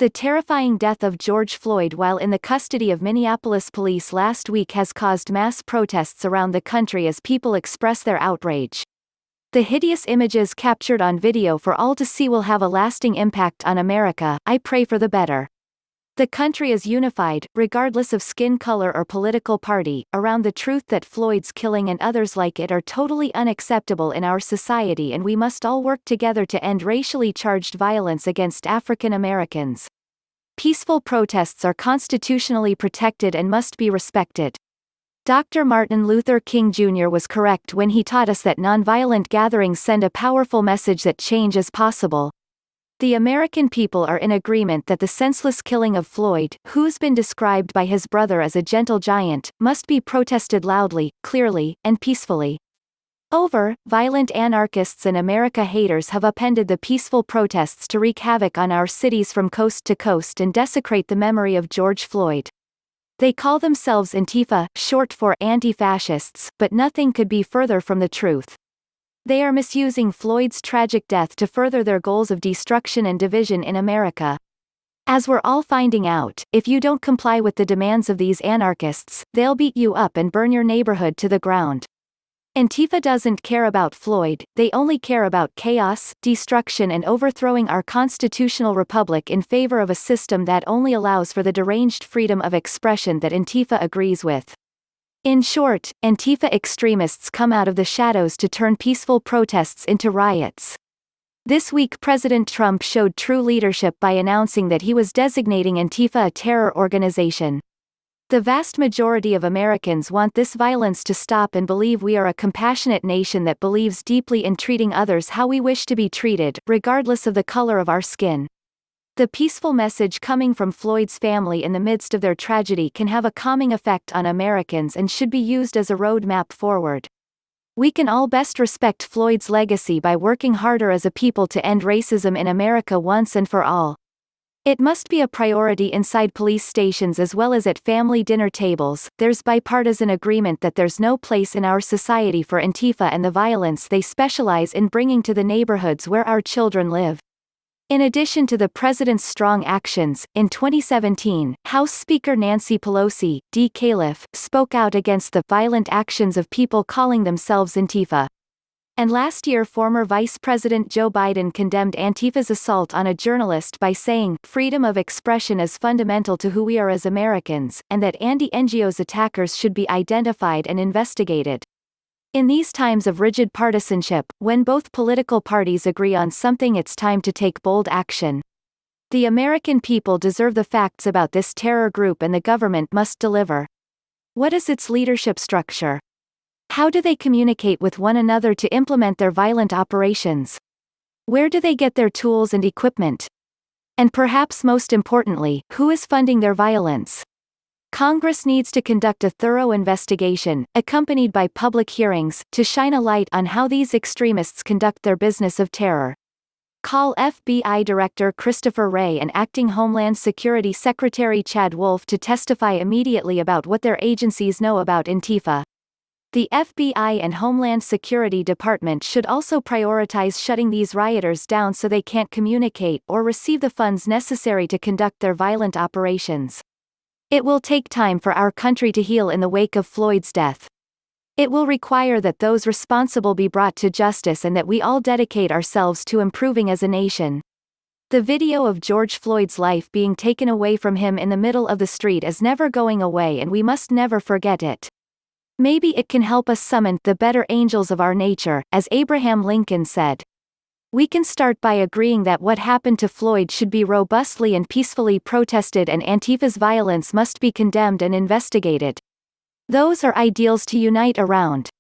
The terrifying death of George Floyd while in the custody of Minneapolis police last week has caused mass protests around the country as people express their outrage. The hideous images captured on video for all to see will have a lasting impact on America. I pray for the better. The country is unified, regardless of skin color or political party, around the truth that Floyd's killing and others like it are totally unacceptable in our society, and we must all work together to end racially charged violence against African Americans. Peaceful protests are constitutionally protected and must be respected. Dr. Martin Luther King Jr. was correct when he taught us that nonviolent gatherings send a powerful message that change is possible. The American people are in agreement that the senseless killing of Floyd, who's been described by his brother as a gentle giant, must be protested loudly, clearly, and peacefully. Violent anarchists and America haters have upended the peaceful protests to wreak havoc on our cities from coast to coast and desecrate the memory of George Floyd. They call themselves Antifa, short for anti-fascists, but nothing could be further from the truth. They are misusing Floyd's tragic death to further their goals of destruction and division in America. As we're all finding out, if you don't comply with the demands of these anarchists, they'll beat you up and burn your neighborhood to the ground. Antifa doesn't care about Floyd, they only care about chaos, destruction, and overthrowing our constitutional republic in favor of a system that only allows for the deranged freedom of expression that Antifa agrees with. In short, Antifa extremists come out of the shadows to turn peaceful protests into riots. This week President Trump showed true leadership by announcing that he was designating Antifa a terror organization. The vast majority of Americans want this violence to stop and believe we are a compassionate nation that believes deeply in treating others how we wish to be treated, regardless of the color of our skin. The peaceful message coming from Floyd's family in the midst of their tragedy can have a calming effect on Americans and should be used as a roadmap forward. We can all best respect Floyd's legacy by working harder as a people to end racism in America once and for all. It must be a priority inside police stations as well as at family dinner tables. There's bipartisan agreement that there's no place in our society for Antifa and the violence they specialize in bringing to the neighborhoods where our children live. In addition to the president's strong actions, in 2017, House Speaker Nancy Pelosi, D. Califf, spoke out against the violent actions of people calling themselves Antifa. And last year former Vice President Joe Biden condemned Antifa's assault on a journalist by saying, "Freedom of expression is fundamental to who we are as Americans, and that anti-NGOs attackers should be identified and investigated." In these times of rigid partisanship, when both political parties agree on something, it's time to take bold action. The American people deserve the facts about this terror group and the government must deliver. What is its leadership structure? How do they communicate with one another to implement their violent operations? Where do they get their tools and equipment? And perhaps most importantly, who is funding their violence? Congress needs to conduct a thorough investigation, accompanied by public hearings, to shine a light on how these extremists conduct their business of terror. Call FBI Director Christopher Wray and Acting Homeland Security Secretary Chad Wolf to testify immediately about what their agencies know about Antifa. The FBI and Homeland Security Department should also prioritize shutting these rioters down so they can't communicate or receive the funds necessary to conduct their violent operations. It will take time for our country to heal in the wake of Floyd's death. It will require that those responsible be brought to justice and that we all dedicate ourselves to improving as a nation. The video of George Floyd's life being taken away from him in the middle of the street is never going away, and we must never forget it. Maybe it can help us summon the better angels of our nature, as Abraham Lincoln said. We can start by agreeing that what happened to Floyd should be robustly and peacefully protested and Antifa's violence must be condemned and investigated. Those are ideals to unite around.